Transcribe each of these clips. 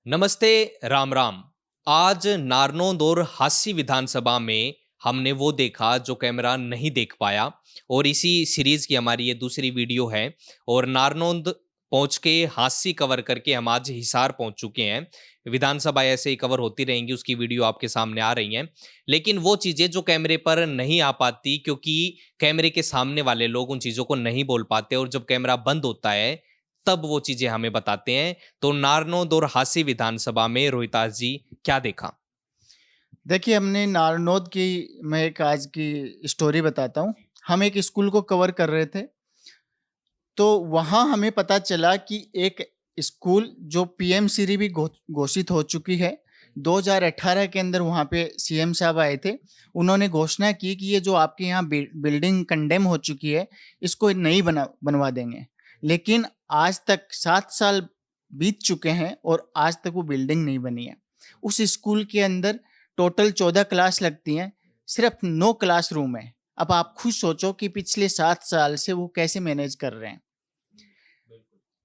नमस्ते, राम राम। आज नारनौंद और हास्य विधानसभा में हमने वो देखा जो कैमरा नहीं देख पाया। और इसी सीरीज की हमारी ये दूसरी वीडियो है। और नारनौंद पहुंच के हास्य कवर करके हम आज हिसार पहुंच चुके हैं। विधानसभा ऐसे ही कवर होती रहेंगी, उसकी वीडियो आपके सामने आ रही हैं। लेकिन वो चीज़ें जो कैमरे पर नहीं आ पाती, क्योंकि कैमरे के सामने वाले लोग उन चीज़ों को नहीं बोल पाते, और जब कैमरा बंद होता है तब वो चीज़ें हमें बताते हैं। तो नारनौंद और हास्य विधानसभा में रोहितास जी क्या देखा? देखिए, हमने नारनौद की मैं एक आज की स्टोरी बताता हूँ। हम एक स्कूल को कवर कर रहे थे, तो वहाँ हमें पता चला कि एक स्कूल जो पीएम श्री भी घोषित हो चुकी है। 2018 के अंदर वहाँ पे सीएम साहब आए थे। उन्होंने घोषणा की कि ये जो आपके यहाँ बिल्डिंग कंडेम हो चुकी है, इसको नई बनवा देंगे। लेकिन आज तक 7 साल बीत चुके हैं और आज तक वो बिल्डिंग नहीं बनी है। उस स्कूल के अंदर टोटल 14 क्लास लगती हैं, सिर्फ 9 क्लासरूम है। अब आप खुद सोचो कि पिछले 7 साल से वो कैसे मैनेज कर रहे हैं।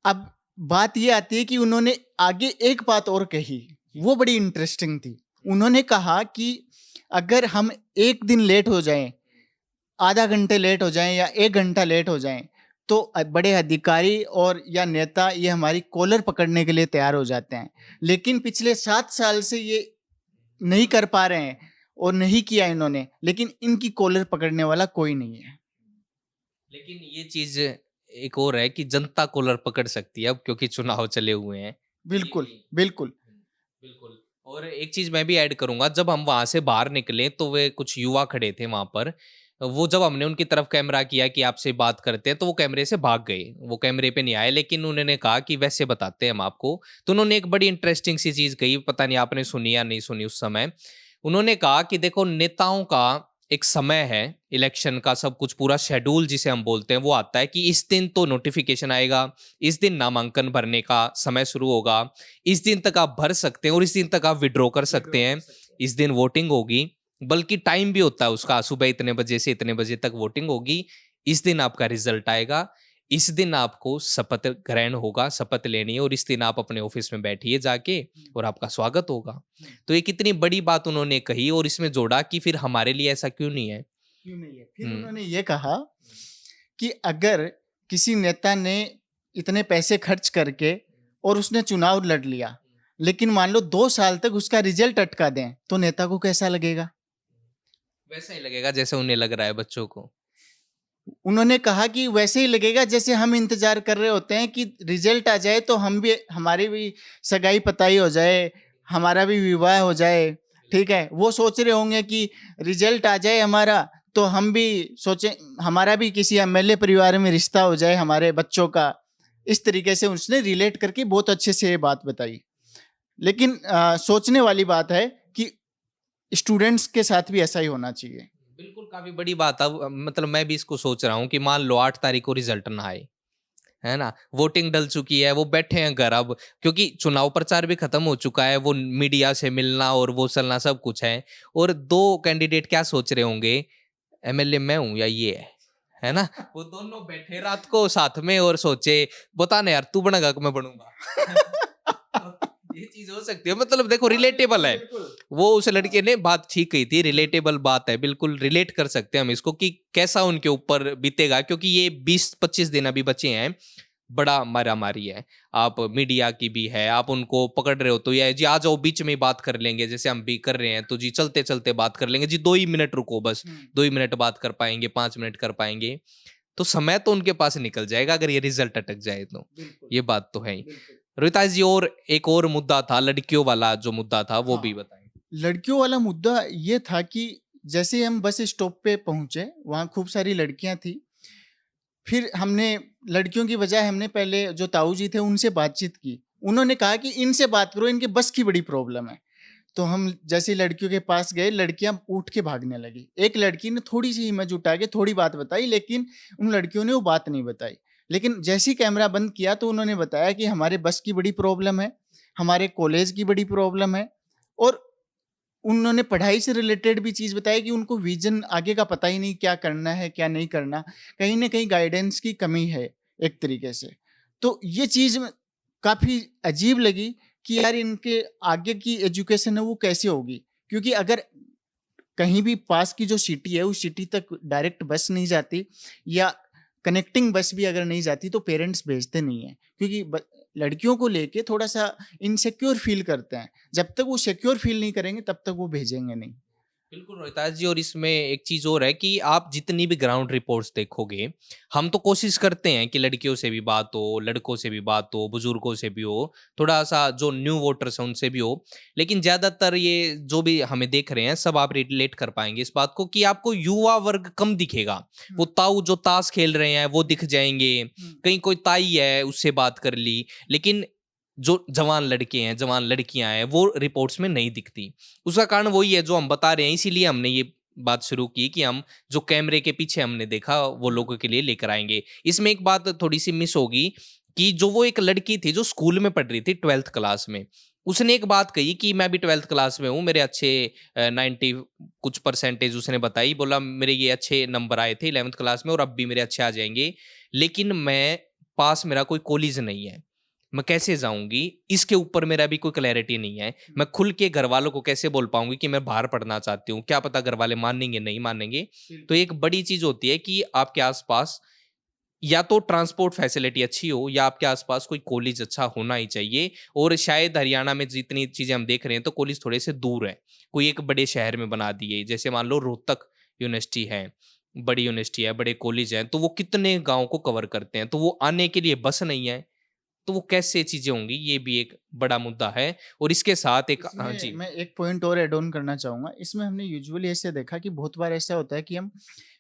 अब बात ये आती है कि उन्होंने आगे एक बात और कही, वो बड़ी इंटरेस्टिंग थी। उन्होंने कहा कि अगर हम एक दिन लेट हो जाएं, आधा घंटे लेट हो जाएं या 1 घंटा लेट हो जाएं, तो बड़े अधिकारी और या नेता ये हमारी कॉलर पकड़ने के लिए तैयार हो जाते हैं। लेकिन पिछले 7 साल से ये नहीं कर पा रहे हैं और नहीं किया इन्होंने, लेकिन इनकी कॉलर पकड़ने वाला कोई नहीं है। लेकिन ये चीज़ एक और है कि जनता कॉलर पकड़ सकती है अब, क्योंकि चुनाव चले हुए हैं। ये बिल्कुल, भी बिल्कुल। बिल्कुल। और एक चीज़ मैं भी ऐड करूँगा, जब हम वहाँ से बाहर निकले तो वे कुछ युवा खड़े थे वहाँ पर। वो जब हमने उनकी तरफ कैमरा किया कि आपसे बात करते हैं, तो वो कैमरे से भाग गए। वो कैमरे पे नहीं आए, लेकिन उन्होंने कहा कि वैसे बताते हैं हम आपको। तो उन्होंने एक बड़ी इंटरेस्टिंग सी चीज़ कही, पता नहीं आपने सुनी या नहीं सुनी उस समय। उन्होंने कहा कि देखो, नेताओं का एक समय है, इलेक्शन का सब कुछ पूरा शेड्यूल जिसे हम बोलते हैं, वो आता है कि इस दिन तो नोटिफ़िकेशन आएगा, इस दिन नामांकन भरने का समय शुरू होगा, इस दिन तक आप भर सकते हैं और इस दिन तक आप विड्रॉ कर सकते हैं, इस दिन वोटिंग होगी। बल्कि टाइम भी होता है उसका, सुबह इतने बजे से इतने बजे तक वोटिंग होगी, इस दिन आपका रिज़ल्ट आएगा, इस दिन आपको शपथ ग्रहण होगा, शपथ लेनी है, और इस दिन आप अपने ऑफ़िस में बैठिए जाके और आपका स्वागत होगा। तो ये कितनी बड़ी बात उन्होंने कही, और इसमें जोड़ा कि फिर हमारे लिए ऐसा क्यों नहीं है? क्यों नहीं है? फिर हुँ। उन्होंने ये कहा कि अगर किसी नेता ने इतने पैसे खर्च करके और उसने चुनाव लड़ लिया, लेकिन मान लो 2 साल तक उसका रिजल्ट अटका दें, तो नेता को कैसा लगेगा? वैसा ही लगेगा जैसे उन्हें लग रहा है बच्चों को। उन्होंने कहा कि वैसे ही लगेगा जैसे हम इंतज़ार कर रहे होते हैं कि रिजल्ट आ जाए तो हम भी हमारी भी सगाई-पताई हो जाए, हमारा भी विवाह हो जाए, ठीक है? वो सोच रहे होंगे कि रिजल्ट आ जाए हमारा, तो हम भी सोचें हमारा भी किसी एमएलए परिवार में रिश्ता हो जाए हमारे बच्चों का। इस तरीके से उसने रिलेट करके बहुत अच्छे से ये बात बताई। लेकिन सोचने वाली बात है कि स्टूडेंट्स के साथ भी ऐसा ही होना चाहिए। बिल्कुल, काफ़ी बड़ी बात है। अब मतलब मैं भी इसको सोच रहा हूँ कि मान लो 8 तारीख को रिजल्ट ना आए, है ना? वोटिंग डल चुकी है, वो बैठे हैं घर अब, क्योंकि चुनाव प्रचार भी खत्म हो चुका है, वो मीडिया से मिलना और वो चलना सब कुछ है। और 2 कैंडिडेट क्या सोच रहे होंगे, एमएलए मैं हूँ या ये है ना? वो दोनों बैठे रात को साथ में और सोचे, बता ना यार, तू बनेगा कि मैं बनूँगा? ये चीज़ हो सकती है, मतलब देखो हाँ, बिल्कुल, रिलेटेबल है। बिल्कुल। वो उस हाँ। लड़के ने बात ठीक कही थी, रिलेटेबल बात है, बिल्कुल रिलेट कर सकते हैं हम इसको कि कैसा उनके ऊपर बीतेगा, क्योंकि ये 20-25 दिन अभी बचे हैं, बड़ा मारा-मारी है। आप मीडिया की भी है, आप उनको पकड़ रहे हो तो ये जी आ जाओ बीच में ही बात कर लेंगे, जैसे हम भी कर रहे हैं, तो जी चलते-चलते बात कर लेंगे, जी 2 ही मिनट रुको बस, हुँ, 2 ही मिनट बात कर पाएँगे, 5 मिनट कर पाएँगे। तो समय तो उनके पास निकल जाएगा अगर ये रिज़ल्ट अटक जाए तो, बिल्कुल, ये बात तो है ही। बिल्कुल। रोहितास जी, और एक और मुद्दा था, लड़कियों वाला जो मुद्दा था, वो भी हाँ, बताएँ? लड़कियों वाला मुद्दा ये था कि जैसे ही हम बस स्टॉप पे पहुँचे, वहाँ खूब सारी लड़कियाँ थी। फिर हमने लड़कियों की बजाय हमने पहले जो ताऊ जी थे उनसे बातचीत की। उन्होंने कहा कि इनसे बात करो, इनके बस की बड़ी प्रॉब्लम है। तो हम जैसे ही लड़कियों के पास गए, लड़कियाँ उठ के भागने लगी। एक लड़की ने थोड़ी-सी हिम्मत जुटा के थोड़ी बात बताई, लेकिन उन लड़कियों ने वो बात नहीं बताई। लेकिन जैसे ही कैमरा बंद किया तो उन्होंने बताया कि हमारे बस की बड़ी प्रॉब्लम है, हमारे कॉलेज की बड़ी प्रॉब्लम है। और उन्होंने पढ़ाई से रिलेटेड भी चीज़ बताई कि उनको विज़न आगे का पता ही नहीं, क्या करना है, क्या नहीं करना। कहीं न कहीं गाइडेंस की कमी है एक तरीके से। तो ये चीज़ काफ़ी अजीब लगी कि यार इनके आगे की एजुकेशन है वो कैसे होगी, क्योंकि अगर कहीं भी पास की जो सिटी है उस सिटी तक डायरेक्ट बस नहीं जाती या कनेक्टिंग बस भी अगर नहीं जाती तो पेरेंट्स भेजते नहीं है, क्योंकि लड़कियों को लेके थोड़ा सा इनसिक्योर फील करते हैं। जब तक वो सिक्योर फील नहीं करेंगे तब तक वो भेजेंगे नहीं। बिल्कुल रोहिताज जी, और इसमें एक चीज़ और है कि आप जितनी भी ग्राउंड रिपोर्ट्स देखोगे, हम तो कोशिश करते हैं कि लड़कियों से भी बात हो, लड़कों से भी बात हो, बुजुर्गों से भी हो, थोड़ा-सा जो न्यू वोटर्स हैं उनसे भी हो। लेकिन ज़्यादातर ये जो भी हमें देख रहे हैं, सब आप रिलेट कर पाएँगे इस बात को कि आपको युवा वर्ग कम दिखेगा। वो ताऊ जो ताश खेल रहे हैं, वो दिख जाएँगे, कहीं कोई ताई है, उससे बात कर ली। लेकिन जो जवान लड़के हैं, जवान लड़कियाँ हैं, वो रिपोर्ट्स में नहीं दिखती। उसका कारण वही है जो हम बता रहे हैं, इसीलिए हमने ये बात शुरू की कि हम जो कैमरे के पीछे हमने देखा वो लोगों के लिए लेकर आएँगे। इसमें एक बात थोड़ी-सी मिस होगी कि जो वो एक लड़की थी जो स्कूल में पढ़ रही थी 12th क्लास में, उसने एक बात कही कि मैं भी 12th क्लास में हूँ, मेरे अच्छे 90 कुछ परसेंटेज उसने बताई, बोला मेरे ये अच्छे नंबर आए थे 11th क्लास में और अब भी मेरे अच्छे आ जाएँगे, लेकिन मैं पास मेरा कोई कॉलेज नहीं है। मैं कैसे जाऊँगी? इसके ऊपर मेरा अभी कोई क्लैरिटी नहीं है। मैं खुल के घरवालों को कैसे बोल पाऊँगी कि मैं बाहर पढ़ना चाहती हूँ? क्या पता घरवाले मानेंगे, नहीं मानेंगे। तो एक बड़ी चीज़ होती है कि आपके आस-पास या तो ट्रांसपोर्ट फैसिलिटी अच्छी हो या आपके आस-पास कोई कॉलेज अच्छा होना ही चाहिए, और शायद हरियाणा में जितनी चीज़ें हम देख रहे हैं तो कॉलेज थोड़े से दूर हैं। कोई एक बड़े शहर में बना दिए, जैसे मान लो रोहतक यूनिवर्सिटी है, बड़ी यूनिवर्सिटी है, बड़े कॉलेज हैं, तो वो कितने गाँव को कवर करते हैं। तो वो आने के लिए बस नहीं है, तो वो कैसे चीज़ें होंगी, ये भी एक बड़ा मुद्दा है। और इसके साथ एक हाँ इसमें जी। मैं एक पॉइंट और ऐड ऑन करना चाहूँगा। इसमें हमने यूजुअली ऐसे देखा कि बहुत बार ऐसा होता है कि हम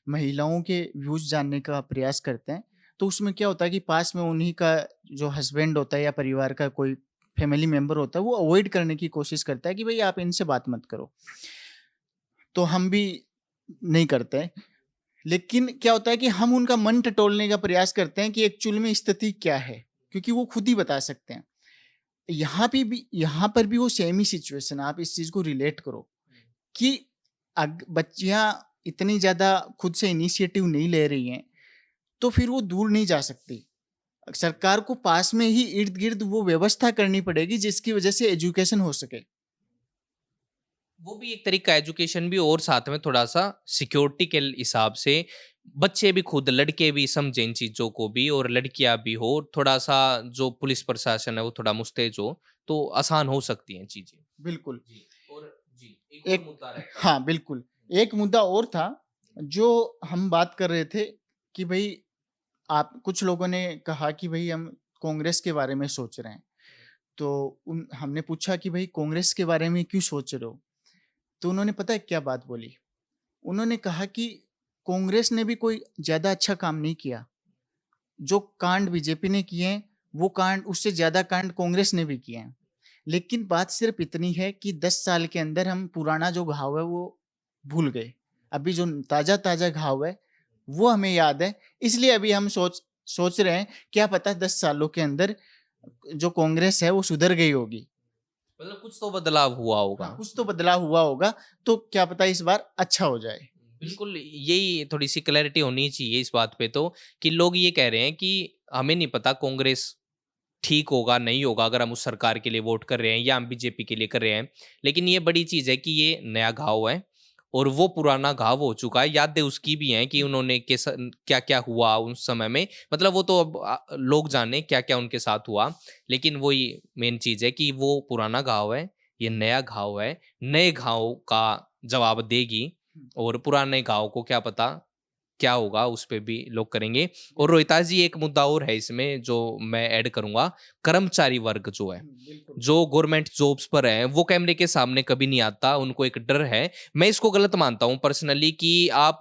महिलाओं के व्यूज़ जानने का प्रयास करते हैं, तो उसमें क्या होता है कि पास में उन्हीं का जो हस्बैंड होता है या परिवार का कोई फैमिली मेंबर होता है, वो अवॉइड करने की कोशिश करता है कि भई आप इनसे बात मत करो। तो हम भी नहीं करते हैं। लेकिन क्या होता है कि हम उनका मन टटोलने का प्रयास करते हैं कि एक्चुअल में स्थिति क्या है? क्योंकि वो खुद ही बता सकते हैं। यहाँ पर भी वो सेम ही सिचुएशन है, आप इस चीज़ को रिलेट करो कि बच्चियाँ इतनी ज़्यादा खुद से इनिशिएटिव नहीं ले रही हैं, तो फिर वो दूर नहीं जा सकती। सरकार को पास में ही इर्द-गिर्द वो व्यवस्था करनी पड़ेगी जिसकी वजह से एजुकेशन हो सके। वो भी एक तरीका एजुकेशन भी, और साथ में थोड़ा-सा सिक्योरिटी के हिसाब से बच्चे भी खुद, लड़के भी समझें इन चीज़ों को भी, और लड़कियाँ भी हो, थोड़ा-सा जो पुलिस प्रशासन है वो थोड़ा मुस्तैद हो, तो आसान हो सकती हैं चीज़ें। बिल्कुल। जी, और जी, एक और एक मुद्दा रहता है। हाँ, बिल्कुल। एक मुद्दा और था, जो हम बात कर रहे थे कि भई आप कुछ लोगों ने कहा कि भई हम कांग्रेस के बारे में सोच रहे हैं। तो उन हमने पूछा कि भई कांग्रेस के बारे में क्यों सोच रहे हो? तो उन्होंने पता है क्या बात बोली? उन्होंने कहा कि कांग्रेस ने भी कोई ज़्यादा अच्छा काम नहीं किया। जो कांड बीजेपी ने किए हैं, वो कांड उससे ज़्यादा कांड कांग्रेस ने भी किए हैं। लेकिन बात सिर्फ़ इतनी है कि 10 साल के अंदर हम पुराना जो घाव है वो भूल गए। अभी जो ताज़ा-ताज़ा घाव है, वो हमें याद है। इसलिए अभी हम सोच सोच रहे हैं, क्या पता 10 सालों के अंदर जो कांग्रेस है वो सुधर गई होगी। मतलब कुछ तो बदलाव हुआ होगा। हाँ, कुछ तो बदलाव हुआ होगा, तो क्या पता इस बार अच्छा हो जाए। बिल्कुल, यही थोड़ी-सी क्लैरिटी होनी चाहिए इस बात पे तो, कि लोग ये कह रहे हैं कि हमें नहीं पता कांग्रेस ठीक होगा, नहीं होगा, अगर हम उस सरकार के लिए वोट कर रहे हैं या हम बीजेपी के लिए कर रहे हैं। लेकिन ये बड़ी चीज़ है कि ये नया घाव है और वो पुराना घाव हो चुका है। यादें उसकी भी हैं कि उन्होंने क्या-क्या हुआ उस समय में। मतलब वो तो अब लोग जाने क्या-क्या उनके साथ हुआ। लेकिन वही मेन चीज़ है कि वो पुराना घाव है, ये नया घाव है। नए घाव का जवाब देगी, और पुराने घाव को क्या पता क्या होगा, उस पे भी लोग करेंगे। और रोहितास जी, एक मुद्दा और है इसमें जो मैं ऐड करूँगा, कर्मचारी वर्ग जो है, बिल्कुल। जो गवर्नमेंट जॉब्स पर हैं, वो कैमरे के सामने कभी नहीं आता, उनको एक डर है। मैं इसको गलत मानता हूँ पर्सनली कि आप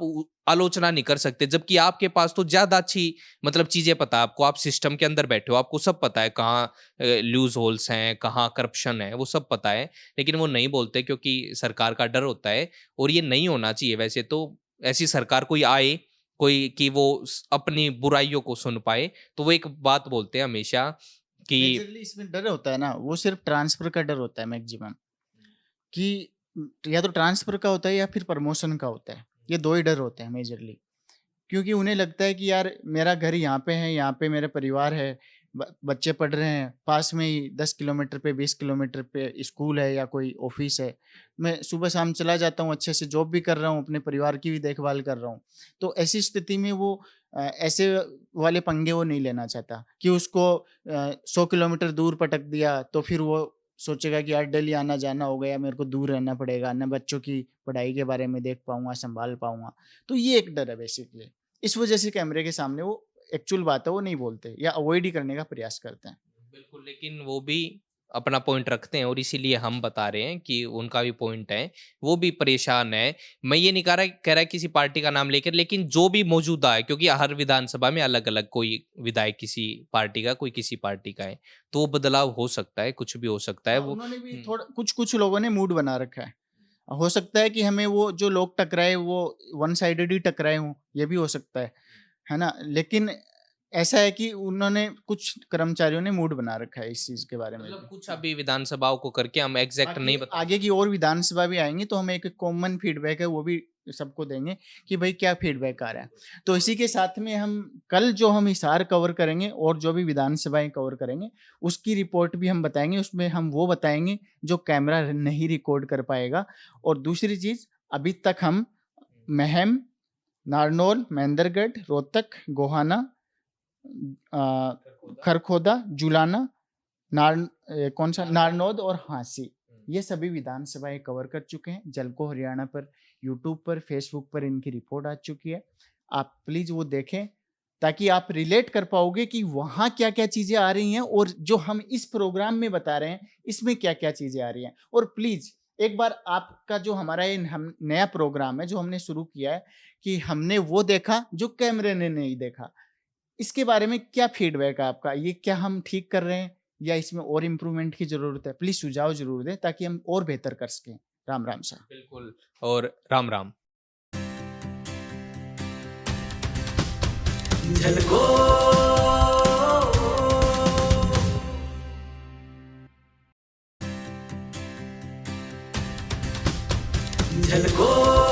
आलोचना नहीं कर सकते, जबकि आपके पास तो ज़्यादा अच्छी मतलब चीज़ें पता है आपको, आप सिस्टम के अंदर बैठे हो, आपको सब पता है कहाँ लूज़ होल्स हैं, कहाँ करप्शन है, वो सब पता है। लेकिन वो नहीं बोलते क्योंकि सरकार का डर होता है, और ये नहीं होना चाहिए वैसे तो। ऐसी सरकार कोई आए, कोई कि वो अपनी बुराइयों को सुन पाए, तो वो एक बात बोलते हैं हमेशा कि मेजरली इसमें डर होता है ना, वो सिर्फ़ ट्रांसफ़र का डर होता है मैक्सिमम कि या तो ट्रांसफ़र का होता है या फिर प्रमोशन का होता है। ये 2 ही डर होते हैं मेजरली। क्योंकि उन्हें लगता है कि यार मेरा घर यहाँ पे है, यहाँ पे मेरा परिवार है, बच्चे पढ़ रहे हैं, पास में ही 10 किलोमीटर पे 20 किलोमीटर पे स्कूल है या कोई ऑफिस है। मैं सुबह शाम चला जाता हूँ, अच्छे से जॉब भी कर रहा हूँ, अपने परिवार की भी देखभाल कर रहा हूँ। तो ऐसी स्थिति में वो ऐसे वाले पंगे वो नहीं लेना चाहता कि उसको 100 किलोमीटर दूर पटक दिया तो फिर वो सोचेगा कि यार डेली आना-जाना हो गया, मेरे को दूर रहना पड़ेगा, ना बच्चों की पढ़ाई के बारे में देख पाऊँगा, सँभाल पाऊँगा। तो ये एक डर है बेसिकली। इस वजह से कैमरे के सामने वो एक्चुअल बात है वो नहीं बोलते या अवॉइड ही करने का प्रयास करते हैं। बिल्कुल, लेकिन वो भी अपना पॉइंट रखते हैं और इसीलिए हम बता रहे हैं कि उनका भी पॉइंट है, वो भी परेशान है। मैं ये नहीं कह रहा किसी पार्टी का नाम लेकर, लेकिन जो भी मौजूदा है, क्योंकि हर विधानसभा में अलग-अलग कोई विधायक किसी पार्टी का, कोई किसी पार्टी का है, तो वो बदलाव हो सकता है, कुछ भी हो सकता है हाँ, वो। उन्होंने भी हुँ। थोड़ा कुछ-कुछ लोगों ने मूड बना रखा है। हो सकता है कि हमें वो जो लोग टकराए वो वन साइडेड ही टकराए हों, ये भी हो सकता है ना? लेकिन ऐसा है कि उन्होंने कुछ कर्मचारियों ने मूड बना रखा है इस चीज़ के बारे में मतलब भी। कुछ अभी विधानसभाओं को करके हम एग्ज़ैक्ट बाकी नहीं बता आगे की और विधानसभा भी आएँगी तो हम एक कॉमन फीडबैक है वो भी सबको देंगे कि भाई क्या फीडबैक आ रहा है। तो इसी के साथ में हम कल जो हम हिसार कवर करेंगे और जो भी विधानसभाएँ कवर करेंगे, उसकी रिपोर्ट भी हम बताएँगे। उसमें हम वो बताएँगे जो कैमरा नहीं रिकॉर्ड कर पाएगा। और दूसरी चीज़ अभी तक हम महम, नारनौल, महेंद्रगढ़, रोहतक, गोहाना, खरखोदा, जुलाना, कौन-सा नारनौद और हांसी, ये सभी विधानसभाएँ कवर कर चुके हैं। जलको हरियाणा पर, यूट्यूब पर, फेसबुक पर इनकी रिपोर्ट आ चुकी है। आप प्लीज़ वो देखें, ताकि आप रिलेट कर पाओगे कि वहाँ क्या-क्या चीज़ें आ रही हैं और जो हम इस प्रोग्राम में बता रहे हैं, इसमें क्या-क्या चीज़ें आ रही हैं। और प्लीज़ एक बार आपका जो हमारा ये हम नया प्रोग्राम है, जो हमने शुरू किया है कि हमने वो देखा जो कैमरे ने नहीं देखा। इसके बारे में क्या फीडबैक है आपका? ये क्या हम ठीक कर रहे हैं या इसमें और इम्प्रूवमेंट की ज़रूरत है? प्लीज़ सुझाव ज़रूर दें ताकि हम और बेहतर कर सकें। राम, राम साहब। बिल्कुल। और राम-राम। झलको झलको